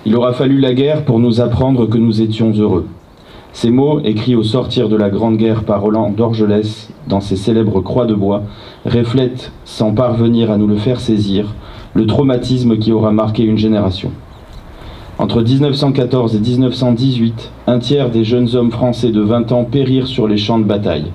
Il aura fallu la guerre pour nous apprendre que nous étions heureux. Ces mots, écrits au sortir de la Grande Guerre par Roland d'Orgelès dans ses célèbres croix de bois, reflètent, sans parvenir à nous le faire saisir, le traumatisme qui aura marqué une génération. Entre 1914 et 1918, un tiers des jeunes hommes français de 20 ans périrent sur les champs de bataille.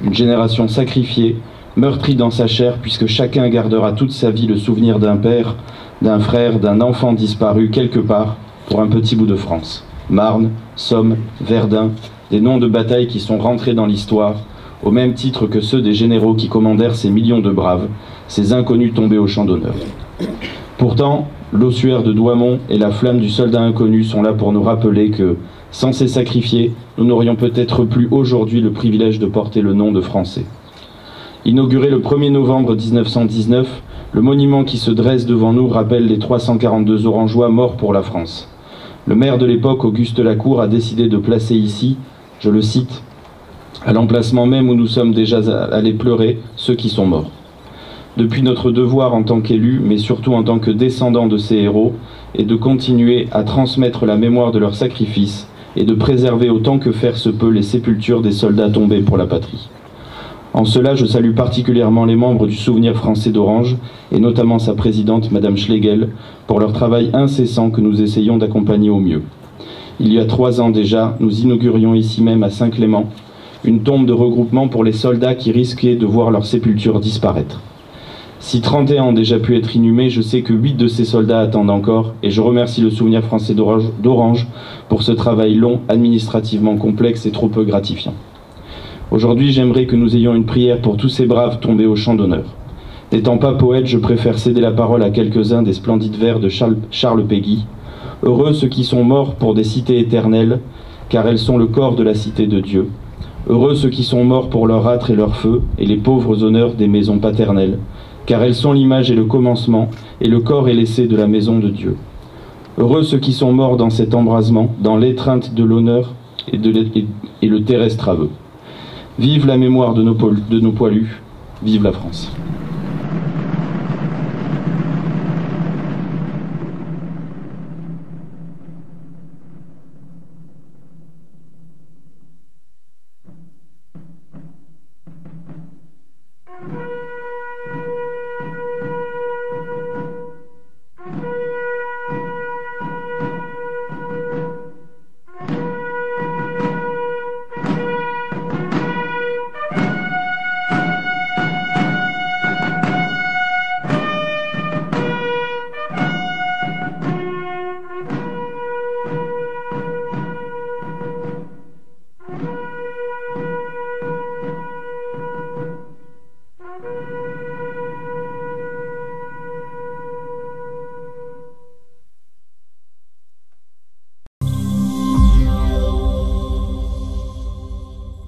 Une génération sacrifiée, meurtrie dans sa chair, puisque chacun gardera toute sa vie le souvenir d'un père, d'un frère, d'un enfant disparu quelque part pour un petit bout de France. Marne, Somme, Verdun, des noms de batailles qui sont rentrés dans l'histoire, au même titre que ceux des généraux qui commandèrent ces millions de braves, ces inconnus tombés au champ d'honneur. Pourtant, l'ossuaire de Douaumont et la flamme du soldat inconnu sont là pour nous rappeler que, sans ces sacrifiés, nous n'aurions peut-être plus aujourd'hui le privilège de porter le nom de Français. Inauguré le 1er novembre 1919, le monument qui se dresse devant nous rappelle les 342 Orangeois morts pour la France. Le maire de l'époque, Auguste Lacour, a décidé de placer ici, je le cite, à l'emplacement même où nous sommes déjà allés pleurer, ceux qui sont morts. Depuis notre devoir en tant qu'élus, mais surtout en tant que descendants de ces héros, est de continuer à transmettre la mémoire de leurs sacrifices et de préserver autant que faire se peut les sépultures des soldats tombés pour la patrie. En cela, je salue particulièrement les membres du Souvenir français d'Orange, et notamment sa présidente, Madame Schlegel, pour leur travail incessant que nous essayons d'accompagner au mieux. Il y a 3 ans déjà, nous inaugurions ici même à Saint-Clément une tombe de regroupement pour les soldats qui risquaient de voir leur sépulture disparaître. Si 31 ont déjà pu être inhumés, je sais que 8 de ces soldats attendent encore, et je remercie le Souvenir français d'Orange pour ce travail long, administrativement complexe et trop peu gratifiant. Aujourd'hui, j'aimerais que nous ayons une prière pour tous ces braves tombés au champ d'honneur. N'étant pas poète, je préfère céder la parole à quelques-uns des splendides vers de Charles Péguy. Heureux ceux qui sont morts pour des cités éternelles, car elles sont le corps de la cité de Dieu. Heureux ceux qui sont morts pour leur âtre et leur feu, et les pauvres honneurs des maisons paternelles, car elles sont l'image et le commencement, et le corps et l'essai de la maison de Dieu. Heureux ceux qui sont morts dans cet embrasement, dans l'étreinte de l'honneur et le terrestre aveu. Vive la mémoire de nos poilus, vive la France.